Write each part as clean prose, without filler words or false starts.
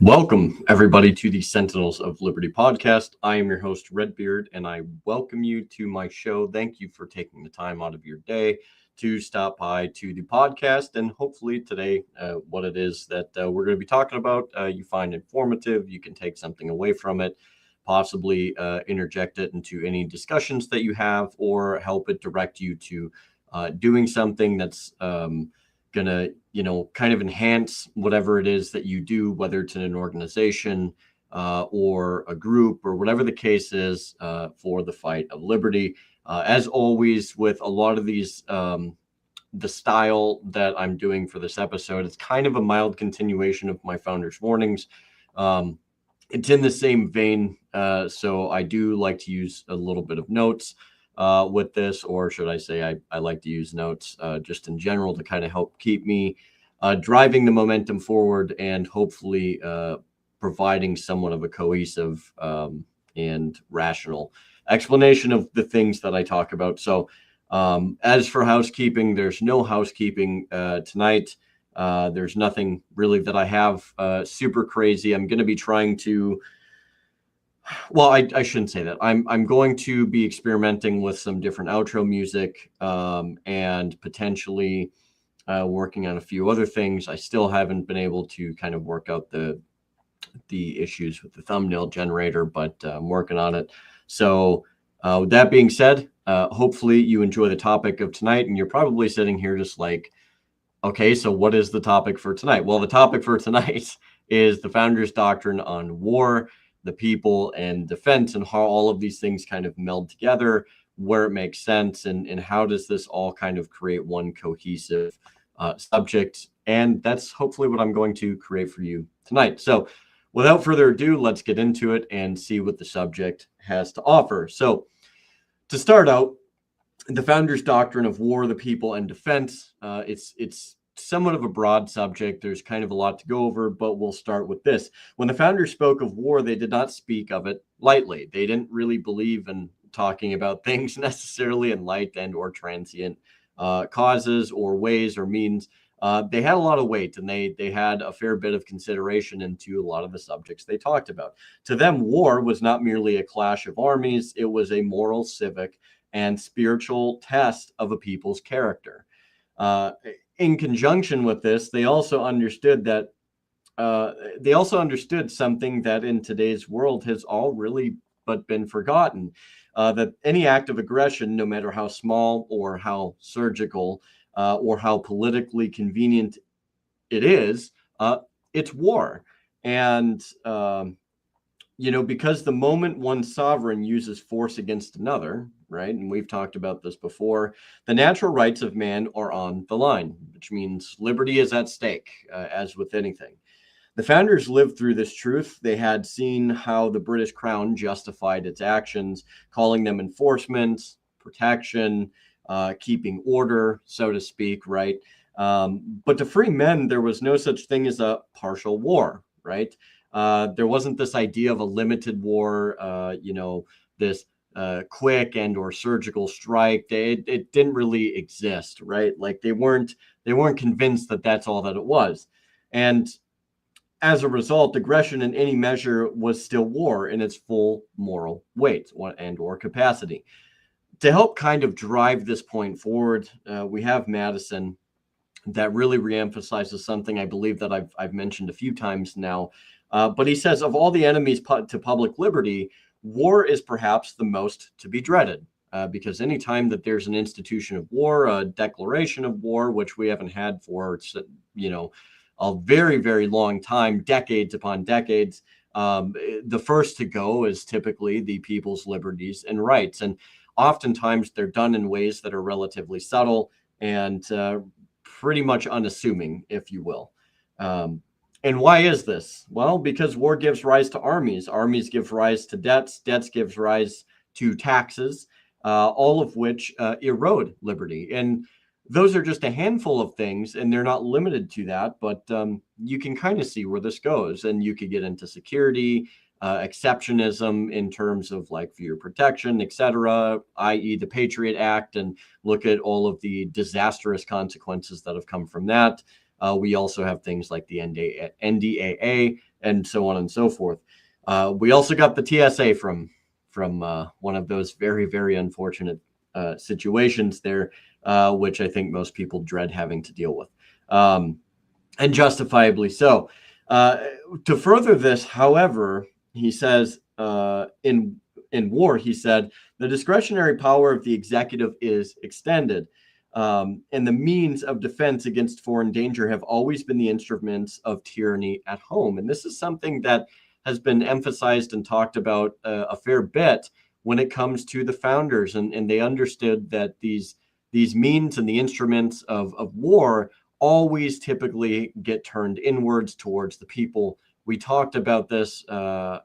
Welcome, everybody, to the Sentinels of Liberty podcast. I am your host, Redbeard, and I welcome you to my show. Thank you for taking the time out of your day to stop by to the podcast. And hopefully, today, what it is that we're going to be talking about, you find informative. You can take something away from it, possibly interject it into any discussions that you have, or help it direct you to doing something that's gonna kind of enhance whatever it is that you do, whether it's in an organization or a group or whatever the case is, for the fight of liberty. As always, with a lot of these, the style that I'm doing for this episode, it's kind of a mild continuation of my founders warnings. It's in the same vein, so I do like to use a little bit of notes with this, or should I say I like to use notes just in general to kind of help keep me driving the momentum forward and hopefully providing somewhat of a cohesive and rational explanation of the things that I talk about. So as for housekeeping, there's no housekeeping tonight. There's nothing really that I have super crazy. I'm going to be trying to, well, I shouldn't say that. I'm going to be experimenting with some different outro music and potentially working on a few other things. I still haven't been able to kind of work out the issues with the thumbnail generator, but I'm working on it. So with that being said, hopefully you enjoy the topic of tonight, and you're probably sitting here just like, okay, so what is the topic for tonight? Well, the topic for tonight is the Founders' Doctrine on war, the people, and defense, and how all of these things kind of meld together, where it makes sense, and how does this all kind of create one cohesive subject. And that's hopefully what I'm going to create for you tonight. So without further ado, let's get into it and see what the subject has to offer. So to start out, the Founders' Doctrine of War, the People, and Defense. It's somewhat of a broad subject. There's kind of a lot to go over, but we'll start with this. When the founders spoke of war, they did not speak of it lightly. They didn't really believe in talking about things necessarily in light and or transient causes or ways or means. They had a lot of weight, and they had a fair bit of consideration into a lot of the subjects they talked about. To them, war was not merely a clash of armies. It was a moral, civic, and spiritual test of a people's character. In conjunction with this, they also understood that something that in today's world has all really but been forgotten, that any act of aggression, no matter how small or how surgical or how politically convenient it is, it's war. And because the moment one sovereign uses force against another, right, and we've talked about this before, the natural rights of man are on the line, which means liberty is at stake, as with anything. The founders lived through this truth. They had seen how the British Crown justified its actions, calling them enforcement, protection, keeping order, so to speak, right? But to free men, there was no such thing as a partial war, right? There wasn't this idea of a limited war, this quick and or surgical strike. It didn't really exist, right? Like they weren't convinced that that's all that it was. And as a result, aggression in any measure was still war in its full moral weight and or capacity. To help kind of drive this point forward, we have Madison that really reemphasizes something I believe that I've mentioned a few times now. But he says, of all the enemies to public liberty, war is perhaps the most to be dreaded, because anytime that there's an institution of war, a declaration of war, which we haven't had for, a very, very long time, decades upon decades, the first to go is typically the people's liberties and rights. And oftentimes they're done in ways that are relatively subtle and pretty much unassuming, if you will. And why is this? Well, because war gives rise to armies. Armies give rise to debts. Debts gives rise to taxes, all of which erode liberty. And those are just a handful of things, and they're not limited to that. But you can kind of see where this goes. And you could get into security, exceptionism in terms of like for your protection, et cetera, i.e. the Patriot Act, and look at all of the disastrous consequences that have come from that. We also have things like the NDAA and so on and so forth. We also got the TSA from one of those very, very unfortunate situations there, which I think most people dread having to deal with, and justifiably so. To further this, however, he says in war, he said, the discretionary power of the executive is extended. And the means of defense against foreign danger have always been the instruments of tyranny at home. And this is something that has been emphasized and talked about a fair bit when it comes to the founders. And they understood that these means and the instruments of war always typically get turned inwards towards the people. We talked about this a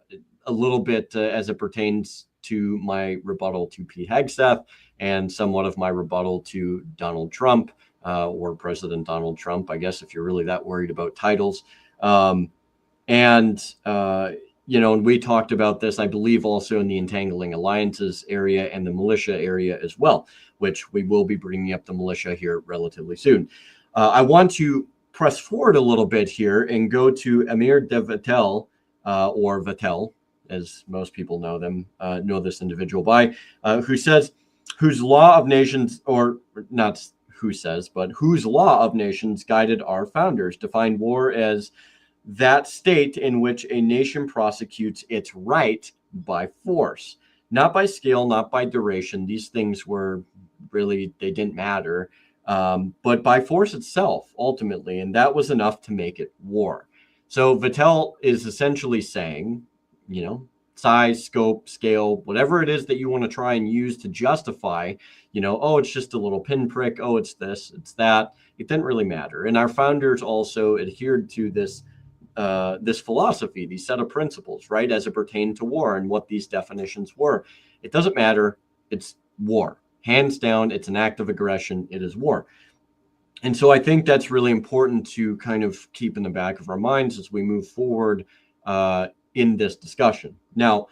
little bit as it pertains to my rebuttal to Pete Hegseth and somewhat of my rebuttal to Donald Trump, or President Donald Trump, I guess, if you're really that worried about titles. And we talked about this, I believe, also in the entangling alliances area and the militia area as well, which we will be bringing up the militia here relatively soon. I want to press forward a little bit here and go to Amir de Vattel, or Vattel, as most people know this individual by, who says, whose law of nations, or not who says, but whose law of nations guided our founders, defined war as that state in which a nation prosecutes its right by force, not by scale, not by duration. These things were really, they didn't matter, but by force itself, ultimately. And that was enough to make it war. So Vattel is essentially saying, size, scope, scale, whatever it is that you want to try and use to justify, oh, it's just a little pinprick. Oh, it's this, it's that. It didn't really matter. And our founders also adhered to this philosophy, these set of principles, right, as it pertained to war and what these definitions were. It doesn't matter. It's war. Hands down, it's an act of aggression. It is war. And so I think that's really important to kind of keep in the back of our minds as we move forward in this discussion. Now,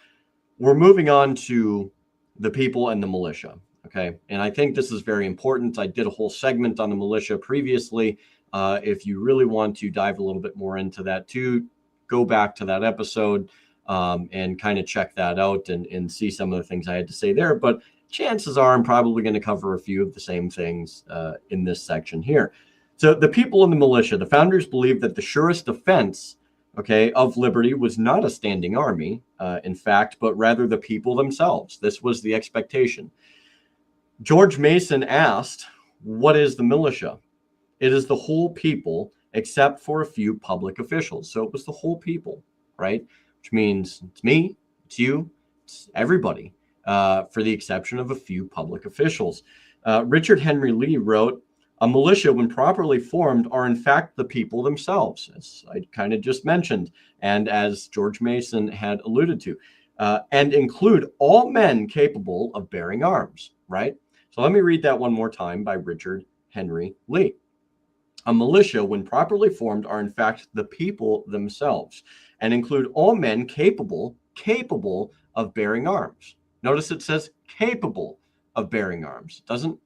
we're moving on to the people and the militia, okay? And I think this is very important. I did a whole segment on the militia previously. If you really want to dive a little bit more into that too, go back to that episode and kind of check that out and see some of the things I had to say there. But chances are I'm probably going to cover a few of the same things in this section here. So the people in the militia, the founders believed that the surest defense, of liberty was not a standing army, in fact, but rather the people themselves. This was the expectation. George Mason asked, what is the militia? It is the whole people except for a few public officials. So it was the whole people, right? Which means it's me, it's you, it's everybody, for the exception of a few public officials. Richard Henry Lee wrote, a militia, when properly formed, are in fact the people themselves, as I kind of just mentioned, and as George Mason had alluded to, and include all men capable of bearing arms, right? So let me read that one more time by Richard Henry Lee. A militia, when properly formed, are in fact the people themselves, and include all men capable of bearing arms. Notice it says capable of bearing arms. It doesn't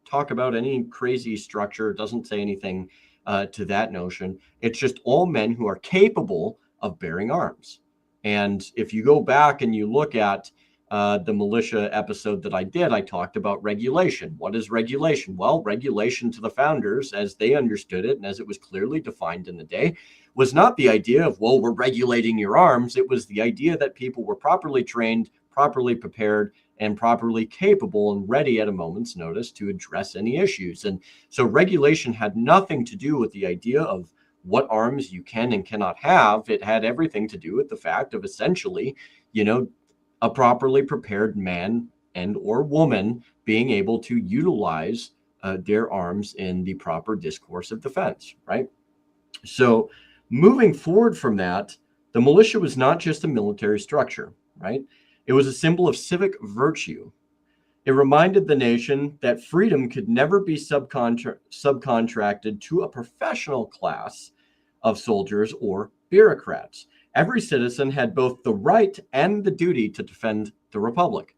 talk about any crazy structure. It doesn't say anything to that notion. It's just all men who are capable of bearing arms. And if you go back and you look at the militia episode that I did, I talked about regulation. What is regulation? Well, regulation to the founders, as they understood it and as it was clearly defined in the day, was not the idea of, well, we're regulating your arms. It was the idea that people were properly trained, properly prepared, and properly capable and ready at a moment's notice to address any issues. And so regulation had nothing to do with the idea of what arms you can and cannot have. It had everything to do with the fact of essentially, a properly prepared man and or woman being able to utilize their arms in the proper discourse of defense, right? So moving forward from that, the militia was not just a military structure, right? It was a symbol of civic virtue. It reminded the nation that freedom could never be subcontracted to a professional class of soldiers or bureaucrats. Every citizen had both the right and the duty to defend the republic.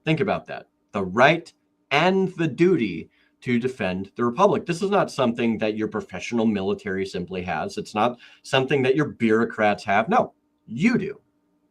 Think about that. The right and the duty to defend the republic. This is not something that your professional military simply has. It's not something that your bureaucrats have. No, you do.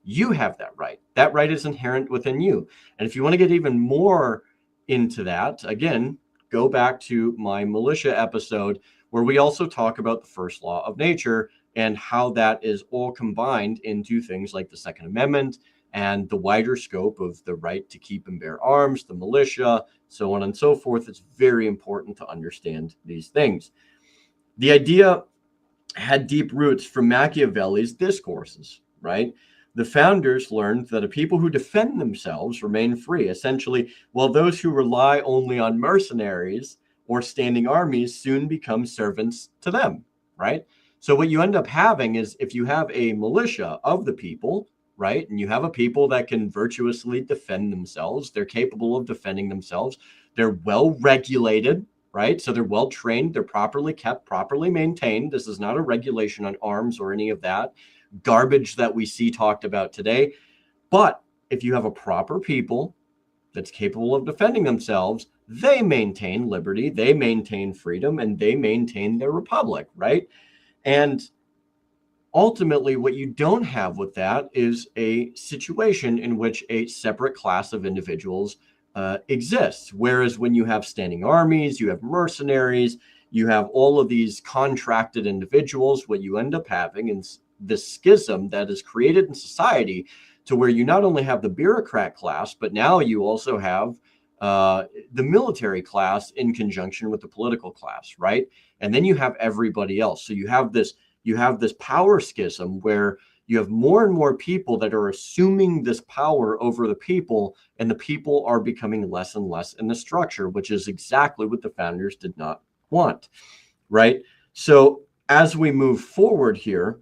You have that right. That right is inherent within you. And if you want to get even more into that, again, go back to my militia episode where we also talk about the first law of nature and how that is all combined into things like the Second Amendment and the wider scope of the right to keep and bear arms, the militia, so on and so forth. It's very important to understand these things. The idea had deep roots from Machiavelli's discourses, right? The founders learned that a people who defend themselves remain free, essentially, while those who rely only on mercenaries or standing armies soon become servants to them, right? So what you end up having is if you have a militia of the people, right, and you have a people that can virtuously defend themselves, they're capable of defending themselves, they're well regulated, right? So they're well trained, they're properly kept, properly maintained. This is not a regulation on arms or any of that garbage that we see talked about today. But if you have a proper people that's capable of defending themselves, they maintain liberty, they maintain freedom, and they maintain their republic, right? And ultimately, what you don't have with that is a situation in which a separate class of individuals exists. Whereas when you have standing armies, you have mercenaries, you have all of these contracted individuals, what you end up having is this schism that is created in society to where you not only have the bureaucrat class, but now you also have the military class in conjunction with the political class, right? And then you have everybody else. So you have this power schism where you have more and more people that are assuming this power over the people, and the people are becoming less and less in the structure, which is exactly what the founders did not want, right? So as we move forward here,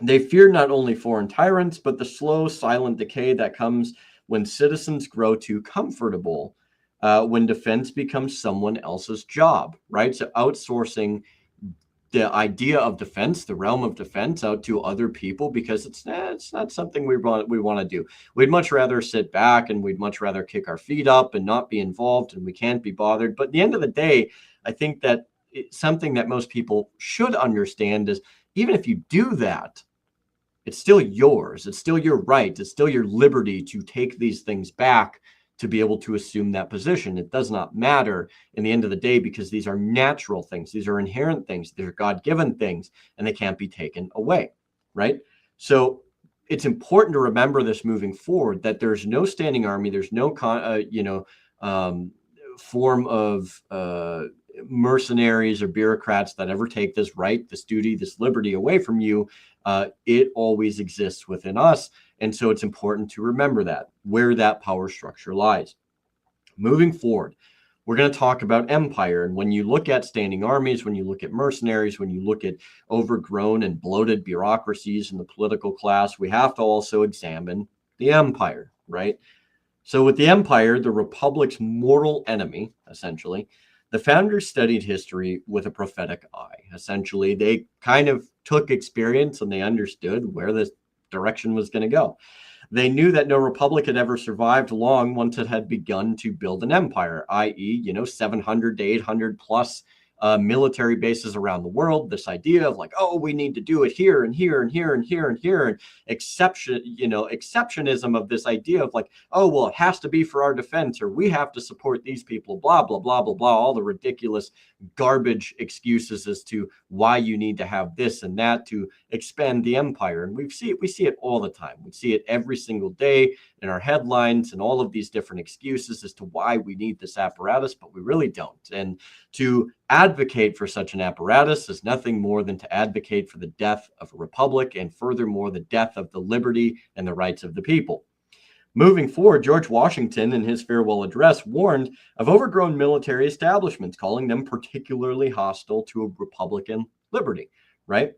they fear not only foreign tyrants, but the slow, silent decay that comes when citizens grow too comfortable, when defense becomes someone else's job, right? So outsourcing the idea of defense, the realm of defense, out to other people because it's not something we want to do. We'd much rather sit back and we'd much rather kick our feet up and not be involved, and we can't be bothered. But at the end of the day, I think that something that most people should understand is even if you do that, it's still yours. It's still your right. It's still your liberty to take these things back to be able to assume that position. It does not matter in the end of the day because these are natural things. These are inherent things. They're God-given things, and they can't be taken away, right? So it's important to remember this moving forward, that there's no standing army. There's no, form of mercenaries or bureaucrats that ever take this right, this duty, this liberty away from you. It always exists within us. And so it's important to remember that, where that power structure lies. Moving forward, we're going to talk about empire. And when you look at standing armies, when you look at mercenaries, when you look at overgrown and bloated bureaucracies in the political class, we have to also examine the empire, right? So with the empire, the republic's mortal enemy, essentially, the founders studied history with a prophetic eye. Essentially, they kind of took experience and they understood where this direction was going to go. They knew that no republic had ever survived long once it had begun to build an empire, i.e., 700 to 800 plus military bases around the world. This idea of like, oh, we need to do it here and here and here and here and here, and exceptionism of this idea of like, oh, well, it has to be for our defense, or we have to support these people, blah, blah, blah, blah, blah, all the ridiculous garbage excuses as to why you need to have this and that to expand the empire. And we see it all the time. We see it every single day in our headlines and all of these different excuses as to why we need this apparatus, but we really don't. And to advocate for such an apparatus is nothing more than to advocate for the death of a republic, and furthermore, the death of the liberty and the rights of the people. Moving forward, George Washington, in his farewell address, warned of overgrown military establishments, calling them particularly hostile to a republican liberty, right?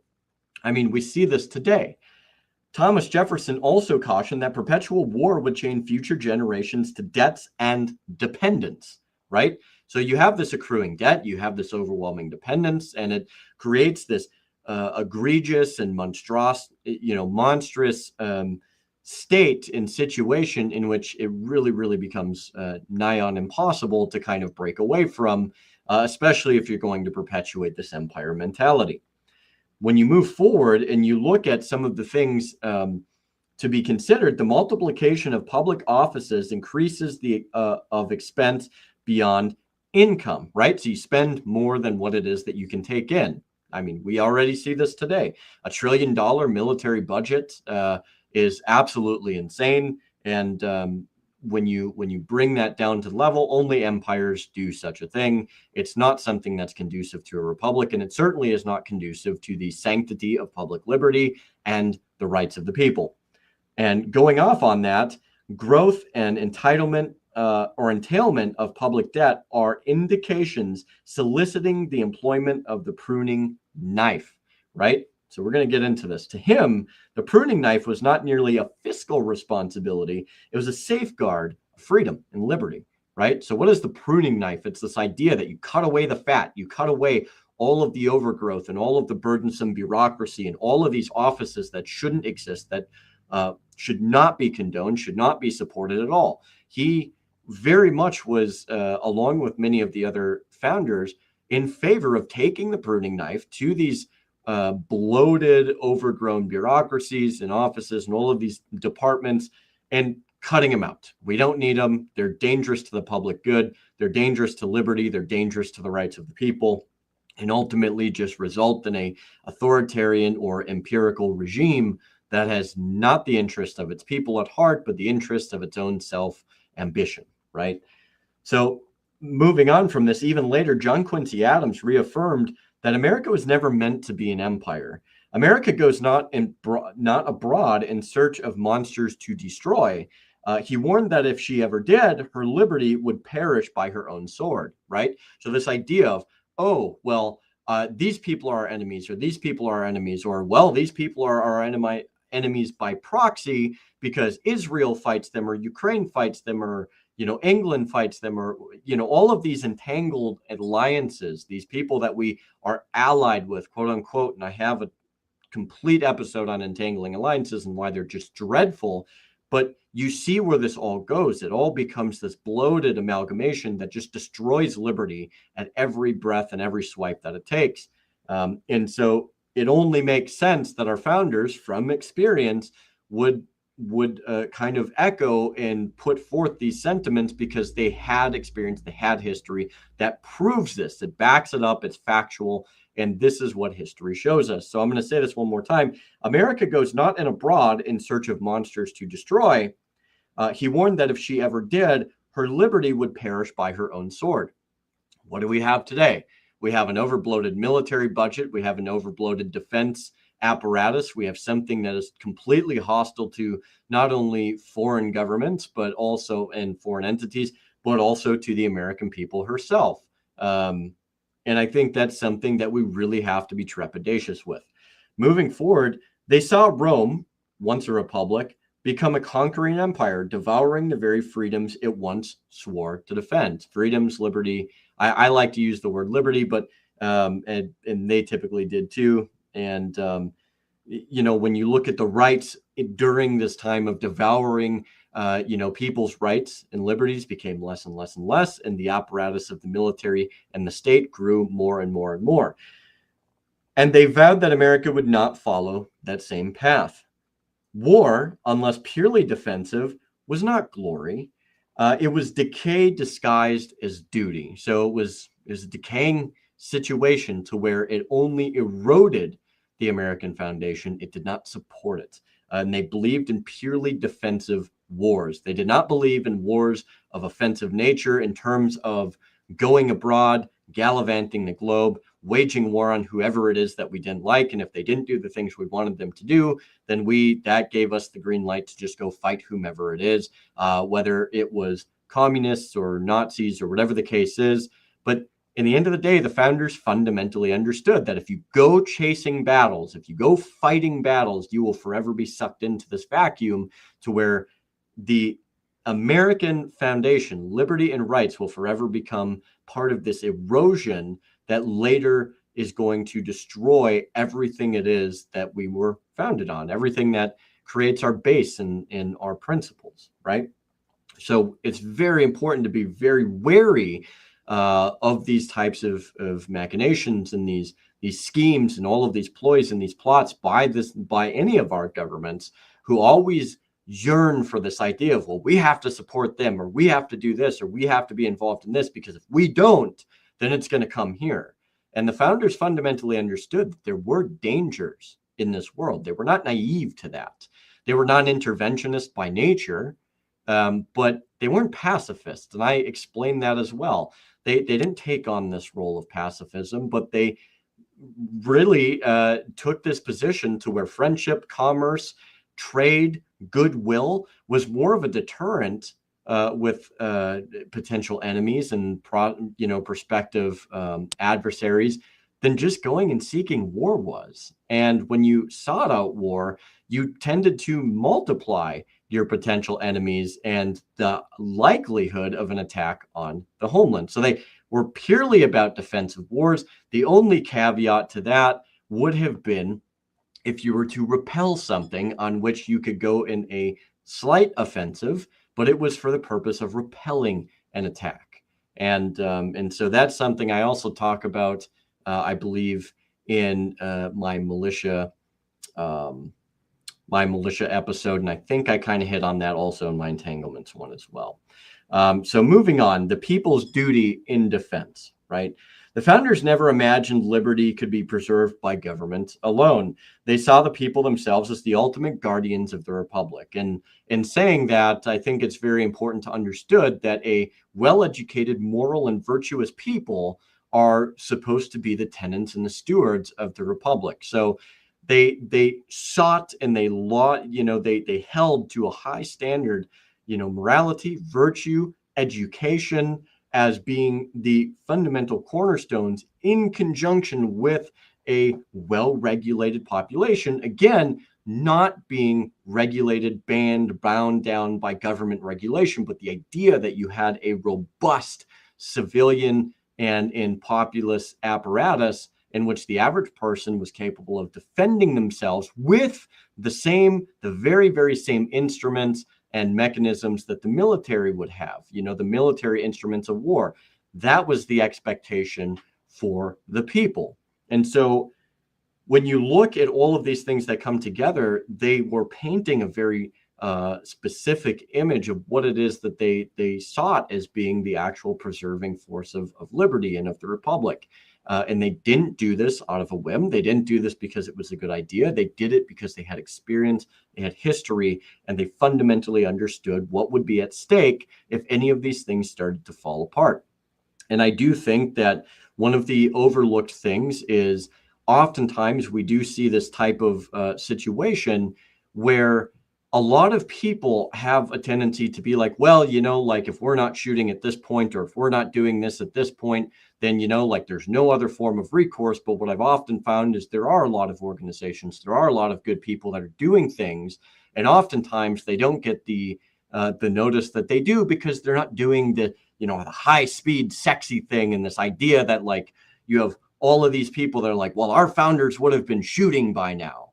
I mean, we see this today. Thomas Jefferson also cautioned that perpetual war would chain future generations to debts and dependence, right? So you have this accruing debt, you have this overwhelming dependence, and it creates this egregious and monstrous state and situation in which it really, really becomes nigh on impossible to kind of break away from especially if you're going to perpetuate this empire mentality. When you move forward and you look at some of the things to be considered, the multiplication of public offices increases the of expense beyond income, right? So you spend more than what it is that you can take in. I mean, we already see this today. $1 trillion military budget is absolutely insane. And when you bring that down to the level, only empires do such a thing. It's not something that's conducive to a republic, and it certainly is not conducive to the sanctity of public liberty and the rights of the people. And going off on that, growth and entitlement or entailment of public debt are indications soliciting the employment of the pruning knife, right? So we're going to get into this. To him, the pruning knife was not merely a fiscal responsibility. It was a safeguard of freedom and liberty, right? So what is the pruning knife? It's this idea that you cut away the fat, you cut away all of the overgrowth and all of the burdensome bureaucracy and all of these offices that shouldn't exist, that should not be condoned, should not be supported at all. He very much was, along with many of the other founders, in favor of taking the pruning knife to these bloated, overgrown bureaucracies and offices and all of these departments and cutting them out. We don't need them. They're dangerous to the public good. They're dangerous to liberty. They're dangerous to the rights of the people, and ultimately just result in a authoritarian or empirical regime that has not the interest of its people at heart, but the interest of its own self-ambition, right? So moving on from this, even later, John Quincy Adams reaffirmed that America was never meant to be an empire. America goes not abroad in search of monsters to destroy. He warned that if she ever did, her liberty would perish by her own sword, right? So this idea of, oh, well, these people are our enemies, or these people are our enemies, or, well, these people are our enemies by proxy because Israel fights them, or Ukraine fights them, or England fights them, or all of these entangled alliances, these people that we are allied with, quote unquote. And I have a complete episode on entangling alliances and why they're just dreadful. But you see where this all goes. It all becomes this bloated amalgamation that just destroys liberty at every breath and every swipe that it takes. And so it only makes sense that our founders, from experience, would kind of echo and put forth these sentiments because they had experience, they had history that proves this, it backs it up, it's factual, and this is what history shows us. So I'm going to say this one more time. America goes not abroad in search of monsters to destroy. He warned that if she ever did, her liberty would perish by her own sword. What do we have today? We have an overbloated military budget. We have an overbloated defense apparatus. We have something that is completely hostile to not only foreign governments, but also and foreign entities, but also to the American people herself. And I think that's something that we really have to be trepidatious with. Moving forward, they saw Rome, once a republic, become a conquering empire, devouring the very freedoms it once swore to defend. Freedoms, liberty. I like to use the word liberty, but and they typically did too. And when you look at the rights during this time of devouring, people's rights and liberties became less and less and less, and the apparatus of the military and the state grew more and more and more. And they vowed that America would not follow that same path. War, unless purely defensive, was not glory. It was decay disguised as duty. So it was a decaying situation to where it only eroded the American foundation. It did not support it. And they believed in purely defensive wars. They did not believe in wars of offensive nature in terms of going abroad, gallivanting the globe, waging war on whoever it is that we didn't like. And if they didn't do the things we wanted them to do, then that gave us the green light to just go fight whomever it is, whether it was communists or Nazis or whatever the case is. But in the end of the day, the founders fundamentally understood that if you go chasing battles, if you go fighting battles, you will forever be sucked into this vacuum to where the American foundation, liberty and rights, will forever become part of this erosion that later is going to destroy everything it is that we were founded on, everything that creates our base and our principles, right? So it's very important to be very wary of these types of machinations and these schemes and all of these ploys and these plots by any of our governments, who always yearn for this idea of, well, we have to support them, or we have to do this, or we have to be involved in this, because if we don't, then it's going to come here. And the founders fundamentally understood that there were dangers in this world. They were not naive to that. They were not interventionist by nature, but they weren't pacifists. And I explained that as well. They didn't take on this role of pacifism, but they really took this position to where friendship, commerce, trade, goodwill was more of a deterrent with potential enemies and prospective adversaries than just going and seeking war was. And when you sought out war, you tended to multiply your potential enemies and the likelihood of an attack on the homeland. So they were purely about defensive wars. The only caveat to that would have been if you were to repel something on which you could go in a slight offensive, but it was for the purpose of repelling an attack. And so that's something I also talk about, I believe, in my militia episode, and I think I kind of hit on that also in my entanglements one as well. So moving on, the people's duty in defense, right? The founders never imagined liberty could be preserved by government alone. They saw the people themselves as the ultimate guardians of the republic. And in saying that, I think it's very important to understood that a well-educated, moral, and virtuous people are supposed to be the tenants and the stewards of the republic. So they sought and they held to a high standard, morality, virtue, education, as being the fundamental cornerstones in conjunction with a well-regulated population. Again, not being regulated, banned, bound down by government regulation, but the idea that you had a robust civilian and populace apparatus in which the average person was capable of defending themselves with the very, very same instruments and mechanisms that the military would have, the military instruments of war. That was the expectation for the people. And so when you look at all of these things that come together, they were painting a very specific image of what it is that they sought as being the actual preserving force of liberty and of the republic. And they didn't do this out of a whim. They didn't do this because it was a good idea. They did it because they had experience, they had history, and they fundamentally understood what would be at stake if any of these things started to fall apart. And I do think that one of the overlooked things is oftentimes we do see this type of situation where a lot of people have a tendency to be like, well, like if we're not shooting at this point, or if we're not doing this at this point, then, like there's no other form of recourse. But what I've often found is there are a lot of organizations, there are a lot of good people that are doing things. And oftentimes they don't get the notice that they do because they're not doing the high speed, sexy thing. And this idea that like you have all of these people that are like, well, our founders would have been shooting by now.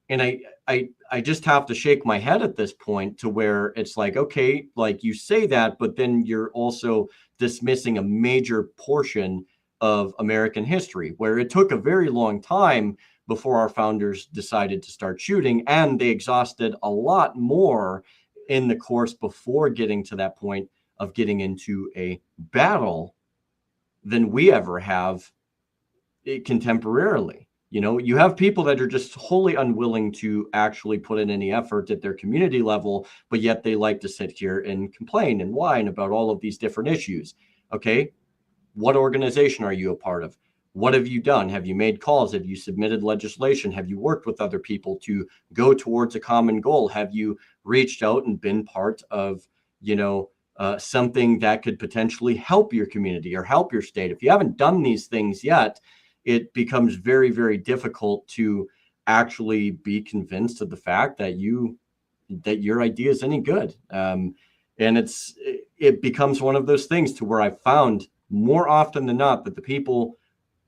And I just have to shake my head at this point to where it's like, okay, like you say that, but then you're also dismissing a major portion of American history where it took a very long time before our founders decided to start shooting, and they exhausted a lot more in the course before getting to that point of getting into a battle than we ever have contemporarily. You have people that are just wholly unwilling to actually put in any effort at their community level, but yet they like to sit here and complain and whine about all of these different issues. Okay, what organization are you a part of? What have you done? Have you made calls? Have you submitted legislation? Have you worked with other people to go towards a common goal? Have you reached out and been part of, something that could potentially help your community or help your state? If you haven't done these things yet, it becomes very, very difficult to actually be convinced of the fact that your idea is any good. And it becomes one of those things to where I found more often than not that the people,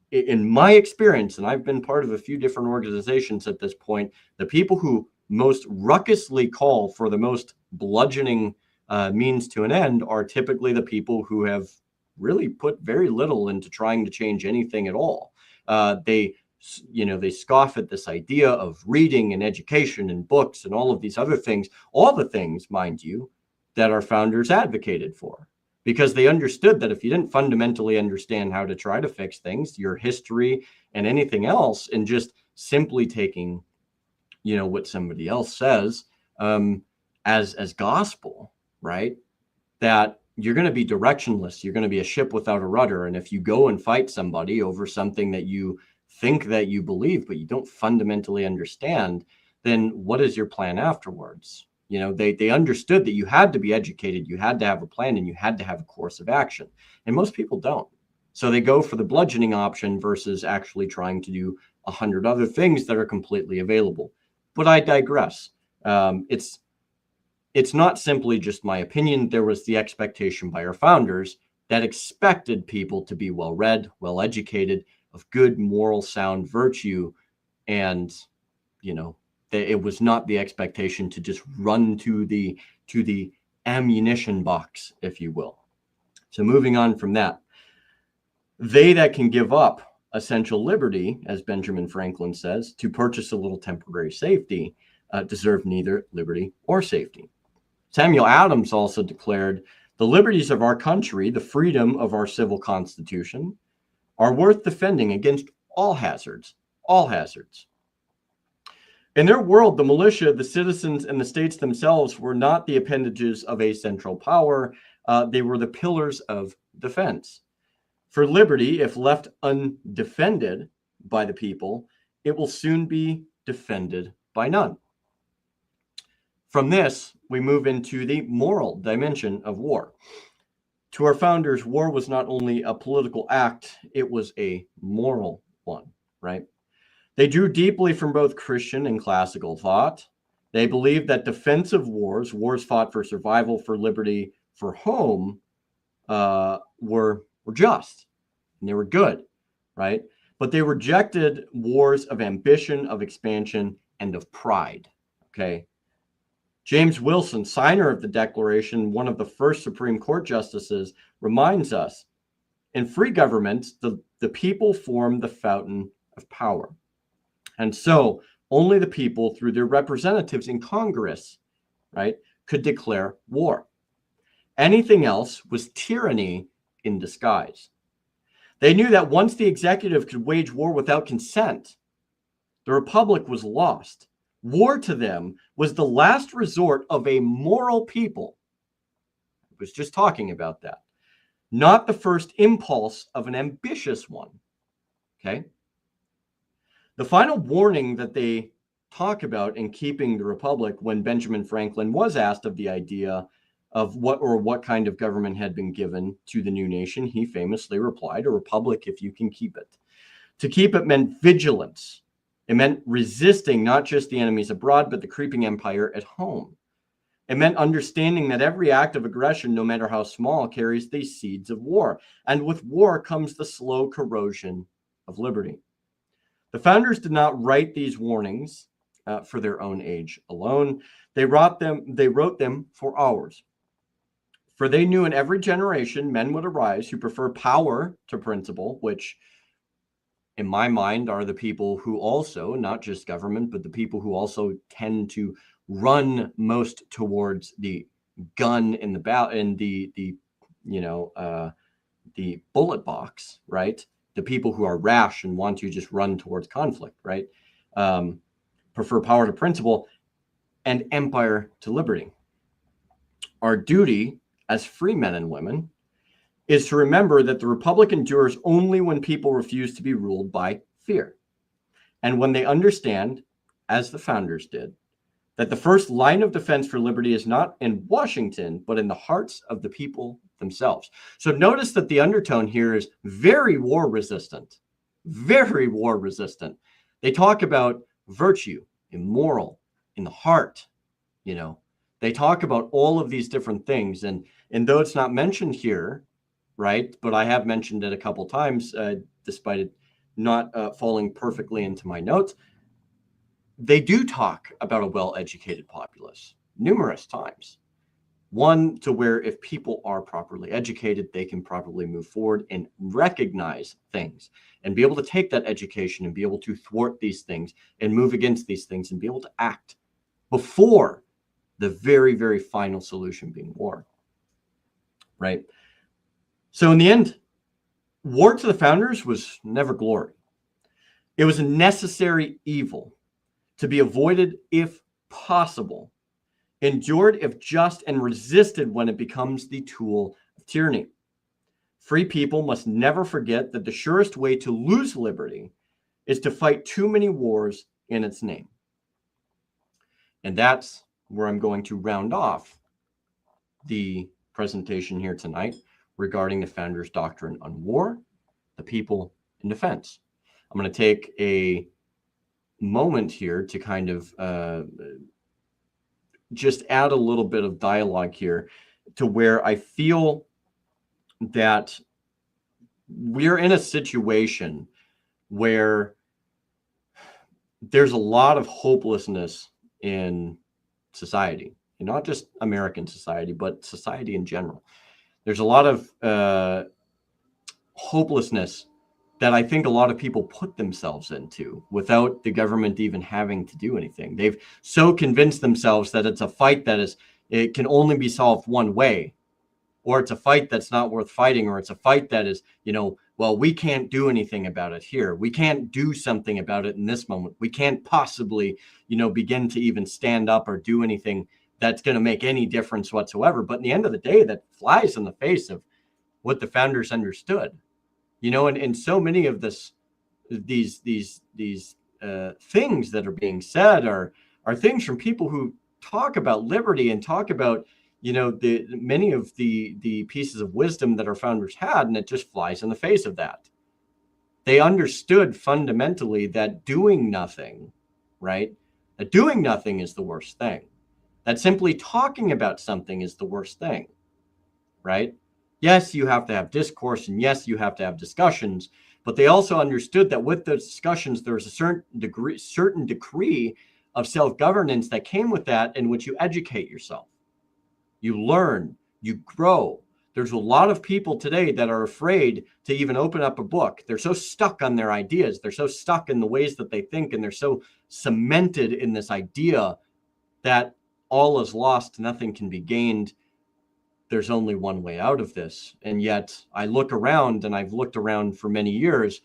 in my experience, and I've been part of a few different organizations at this point, the people who most ruckusly call for the most bludgeoning means to an end are typically the people who have really put very little into trying to change anything at all. They scoff at this idea of reading and education and books and all of these other things, all the things, mind you, that our founders advocated for, because they understood that if you didn't fundamentally understand how to try to fix things, your history and anything else, and just simply taking, what somebody else says as gospel, right? That you're going to be directionless. You're going to be a ship without a rudder. And if you go and fight somebody over something that you think that you believe, but you don't fundamentally understand, then what is your plan afterwards? They understood that you had to be educated, you had to have a plan, and you had to have a course of action. And most people don't. So they go for the bludgeoning option versus actually trying to do 100 other things that are completely available. But I digress. It's not simply just my opinion. There was the expectation by our founders that expected people to be well-read, well-educated, of good moral sound virtue. And, it was not the expectation to just run to the ammunition box, if you will. So moving on from that, they that can give up essential liberty, as Benjamin Franklin says, to purchase a little temporary safety, deserve neither liberty or safety. Samuel Adams also declared, the liberties of our country, the freedom of our civil constitution, are worth defending against all hazards, all hazards. In their world, the militia, the citizens, and the states themselves were not the appendages of a central power. They were the pillars of defense. For liberty, if left undefended by the people, it will soon be defended by none. From this, we move into the moral dimension of war. To our founders, war was not only a political act, it was a moral one, right? They drew deeply from both Christian and classical thought. They believed that defensive wars fought for survival, for liberty, for home, were just, and they were good, right? But they rejected wars of ambition, of expansion, and of pride, okay? James Wilson, signer of the Declaration, one of the first Supreme Court justices, reminds us, in free governments, the people form the fountain of power. And so only the people, through their representatives in Congress, right, could declare war. Anything else was tyranny in disguise. They knew that once the executive could wage war without consent, the republic was lost. War to them was the last resort of a moral people. I was just talking about that. Not the first impulse of an ambitious one. Okay? The final warning that they talk about in keeping the republic, when Benjamin Franklin was asked of the idea of what kind of government had been given to the new nation, he famously replied, a republic if you can keep it. To keep it meant vigilance. It meant resisting not just the enemies abroad, but the creeping empire at home. It meant understanding that every act of aggression, no matter how small, carries the seeds of war. And with war comes the slow corrosion of liberty. The founders did not write these warnings for their own age alone. They wrote them for ours. For they knew in every generation men would arise who prefer power to principle, which in my mind are the people who also, not just government, but the people who also tend to run most towards the gun in the bullet box, right? The people who are rash and want to just run towards conflict, right? Prefer power to principle and empire to liberty. Our duty as free men and women is to remember that the republic endures only when people refuse to be ruled by fear. And when they understand, as the founders did, that the first line of defense for liberty is not in Washington, but in the hearts of the people themselves. So notice that the undertone here is very war resistant, very war resistant. They talk about virtue, immoral, in the heart, They talk about all of these different things. And though it's not mentioned here, right, but I have mentioned it a couple times, despite it not falling perfectly into my notes, they do talk about a well-educated populace numerous times. One, to where if people are properly educated, they can properly move forward and recognize things and be able to take that education and be able to thwart these things and move against these things and be able to act before the very, very final solution being war, right? So in the end, war to the founders was never glory. It was a necessary evil to be avoided if possible, endured if just, and resisted when it becomes the tool of tyranny. Free people must never forget that the surest way to lose liberty is to fight too many wars in its name. And that's where I'm going to round off the presentation here tonight regarding the founders' doctrine on war, the people, and defense. I'm going to take a moment here to kind of just add a little bit of dialogue here to where I feel that we're in a situation where there's a lot of hopelessness in society, and not just American society, but society in general. There's a lot of hopelessness that I think a lot of people put themselves into without the government even having to do anything. They've so convinced themselves that it's a fight it can only be solved one way, or it's a fight that's not worth fighting, or it's a fight that is, well, we can't do anything about it here. We can't do something about it in this moment. We can't possibly, begin to even stand up or do anything that's going to make any difference whatsoever. But in the end of the day, that flies in the face of what the founders understood. And so many of these things that are being said are things from people who talk about liberty and talk about, many of the pieces of wisdom that our founders had, and it just flies in the face of that. They understood fundamentally that doing nothing, right? That doing nothing is the worst thing. That simply talking about something is the worst thing, right? Yes, you have to have discourse, and yes, you have to have discussions, but they also understood that with those discussions, there was a certain degree of self-governance that came with that, in which you educate yourself, you learn, you grow. There's a lot of people today that are afraid to even open up a book. They're so stuck on their ideas. They're so stuck in the ways that they think, and they're so cemented in this idea that all is lost, nothing can be gained. There's only one way out of this. And yet I look around, and I've looked around for many years.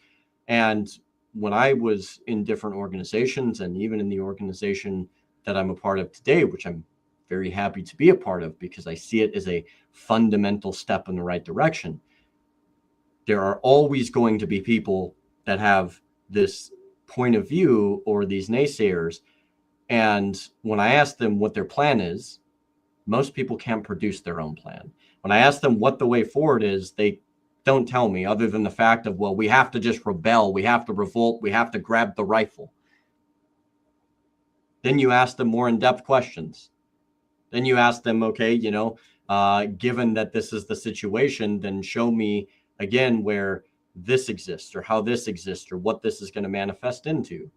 And when I was in different organizations, and even in the organization that I'm a part of today, which I'm very happy to be a part of because I see it as a fundamental step in the right direction, there are always going to be people that have this point of view, or these naysayers. And when I ask them what their plan is, most people can't produce their own plan. When I ask them what the way forward is, they don't tell me, other than the fact of, well, we have to just rebel, we have to revolt, we have to grab the rifle. Then you ask them more in-depth questions. Then you ask them, okay, given that this is the situation, then show me again where this exists, or how this exists, or what this is going to manifest into.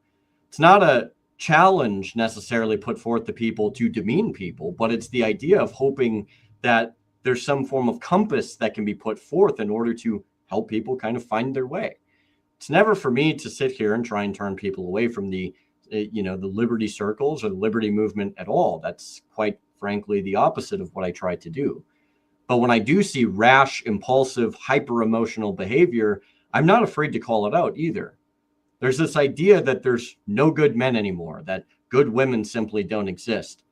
It's not a challenge necessarily put forth to people to demean people, but it's the idea of hoping that there's some form of compass that can be put forth in order to help people kind of find their way. It's never for me to sit here and try and turn people away from the liberty circles or the liberty movement at all. That's quite frankly the opposite of what I try to do. But when I do see rash, impulsive, hyper emotional behavior, I'm not afraid to call it out either. There's this idea that there's no good men anymore, that good women simply don't exist,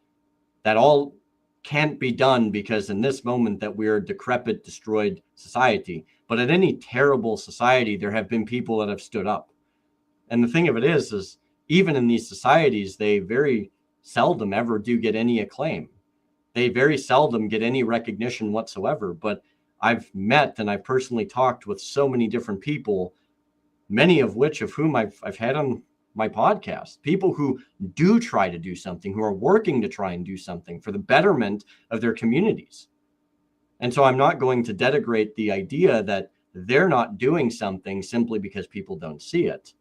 that all can't be done because in this moment that we're a decrepit, destroyed society. But in any terrible society, there have been people that have stood up. And the thing of it is even in these societies, they very seldom ever do get any acclaim. They very seldom get any recognition whatsoever. But I've met and I've personally talked with so many different people, many of whom I've had on my podcast, people who do try to do something, who are working to try and do something for the betterment of their communities. And so I'm not going to denigrate the idea that they're not doing something simply because people don't see it.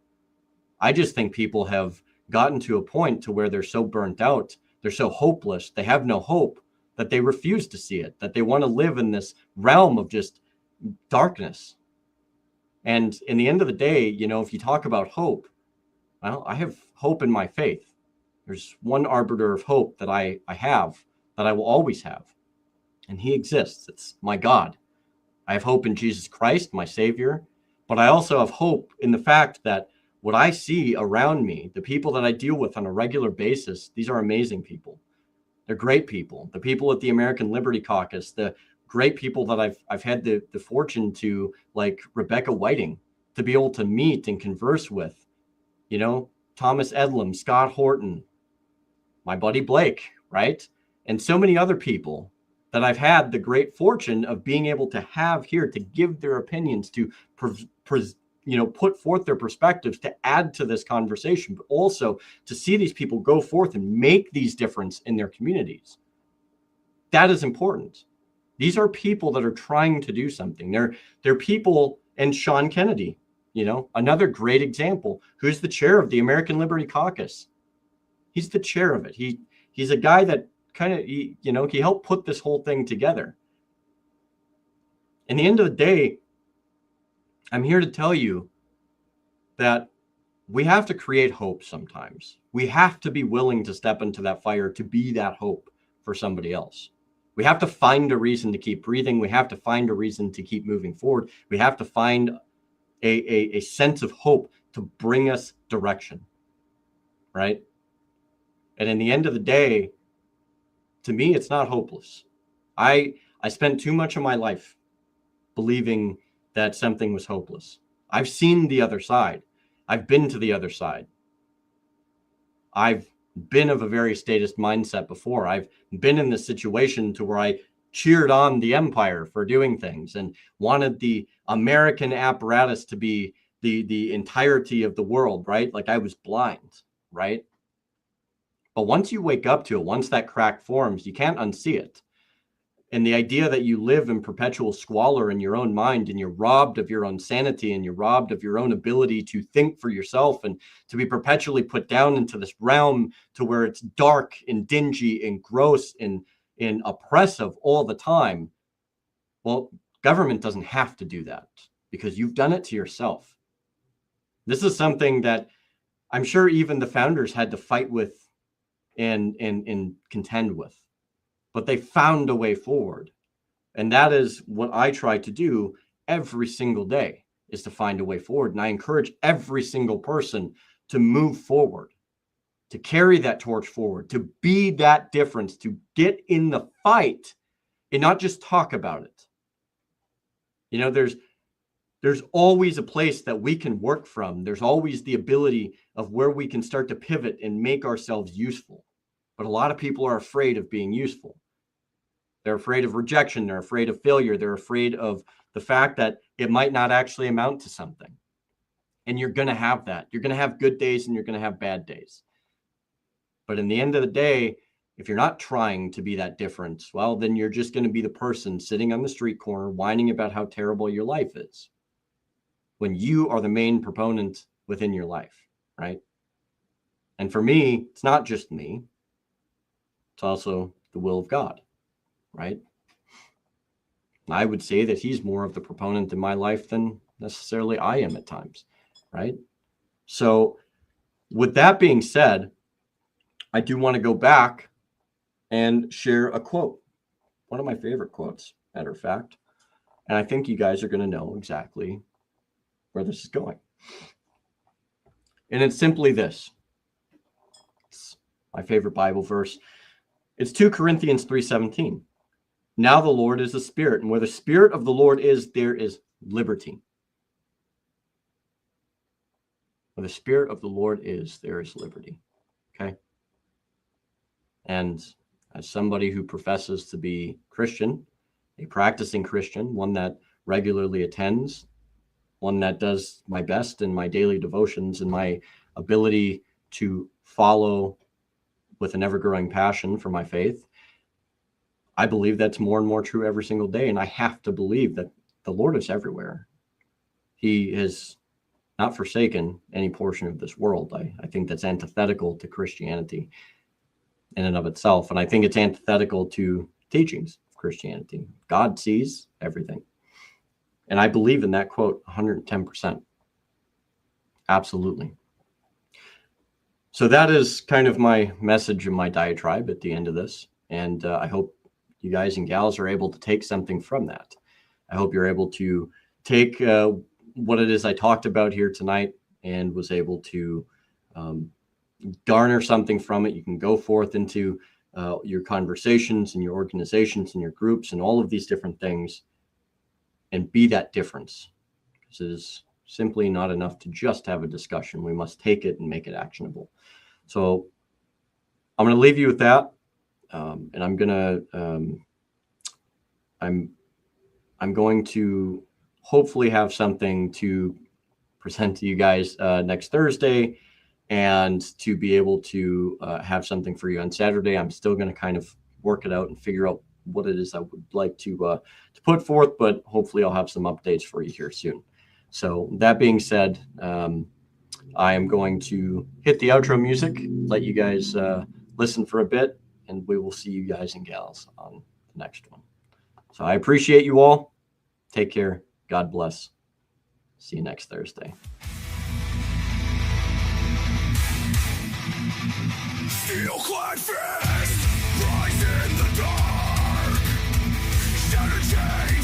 I just think people have gotten to a point to where they're so burnt out, they're so hopeless, they have no hope, that they refuse to see it, that they want to live in this realm of just darkness. And in the end of the day, if you talk about hope, well, I have hope in my faith. There's one arbiter of hope that I have, that I will always have, and he exists. It's my God. I have hope in Jesus Christ, my Savior, but I also have hope in the fact that what I see around me, the people that I deal with on a regular basis, these are amazing people. They're great people. The people at the American Liberty Caucus, the great people that I've had the fortune to, like Rebecca Whiting, to be able to meet and converse with, Thomas Edlam, Scott Horton, my buddy Blake, right? And so many other people that I've had the great fortune of being able to have here to give their opinions, to put forth their perspectives, to add to this conversation, but also to see these people go forth and make these difference in their communities. That is important. These are people that are trying to do something. They're people, and Sean Kennedy, another great example, who's the chair of the American Liberty Caucus. He's the chair of it. He's a guy that kind of, he helped put this whole thing together. In the end of the day, I'm here to tell you that we have to create hope sometimes. We have to be willing to step into that fire to be that hope for somebody else. We have to find a reason to keep breathing. We have to find a reason to keep moving forward. We have to find a sense of hope to bring us direction, right? And in the end of the day, to me, it's not hopeless. I spent too much of my life believing that something was hopeless. I've seen the other side. I've been to the other side. I've been of a very statist mindset before. I've been in this situation to where I cheered on the empire for doing things and wanted the American apparatus to be the entirety of the world, right? Like I was blind, right? But once you wake up to it, once that crack forms, you can't unsee it. And the idea that you live in perpetual squalor in your own mind, and you're robbed of your own sanity, and you're robbed of your own ability to think for yourself, and to be perpetually put down into this realm to where it's dark and dingy and gross and oppressive all the time. Well, government doesn't have to do that because you've done it to yourself. This is something that I'm sure even the founders had to fight with and contend with. But they found a way forward. And that is what I try to do every single day, is to find a way forward. And I encourage every single person to move forward, to carry that torch forward, to be that difference, to get in the fight and not just talk about it. There's always a place that we can work from. There's always the ability of where we can start to pivot and make ourselves useful. But a lot of people are afraid of being useful. They're afraid of rejection. They're afraid of failure. They're afraid of the fact that it might not actually amount to something. And you're going to have that. You're going to have good days and you're going to have bad days. But in the end of the day, if you're not trying to be that difference, well, then you're just going to be the person sitting on the street corner whining about how terrible your life is, when you are the main proponent within your life, right? And for me, it's not just me. It's also the will of God, right? I would say that he's more of the proponent in my life than necessarily I am at times, right? So with that being said, I do want to go back and share a quote, one of my favorite quotes, matter of fact. And I think you guys are going to know exactly where this is going. And it's simply this. It's my favorite Bible verse. It's 2 Corinthians 3:17. Now the Lord is the Spirit, and where the Spirit of the Lord is, there is liberty. Where the Spirit of the Lord is, there is liberty. Okay? And as somebody who professes to be Christian, a practicing Christian, one that regularly attends, one that does my best in my daily devotions and my ability to follow with an ever-growing passion for my faith, I believe that's more and more true every single day. And I have to believe that the Lord is everywhere. He has not forsaken any portion of this world. I think that's antithetical to Christianity in and of itself. And I think it's antithetical to teachings of Christianity. God sees everything. And I believe in that quote 110%. Absolutely. So that is kind of my message and my diatribe at the end of this. And I hope you guys and gals are able to take something from that. I hope you're able to take what it is I talked about here tonight and was able to garner something from it. You can go forth into your conversations and your organizations and your groups and all of these different things and be that difference. This is simply not enough to just have a discussion. We must take it and make it actionable. So I'm going to leave you with that. And I'm going to hopefully have something to present to you guys next Thursday, and to be able to have something for you on Saturday. I'm still going to kind of work it out and figure out what it is I would like to put forth, but hopefully I'll have some updates for you here soon. So that being said, I am going to hit the outro music, let you guys listen for a bit, and we will see you guys and gals on the next one. So I appreciate you all. Take care. God bless. See you next Thursday. Steel-clad fist, rise in the dark, shattered chains.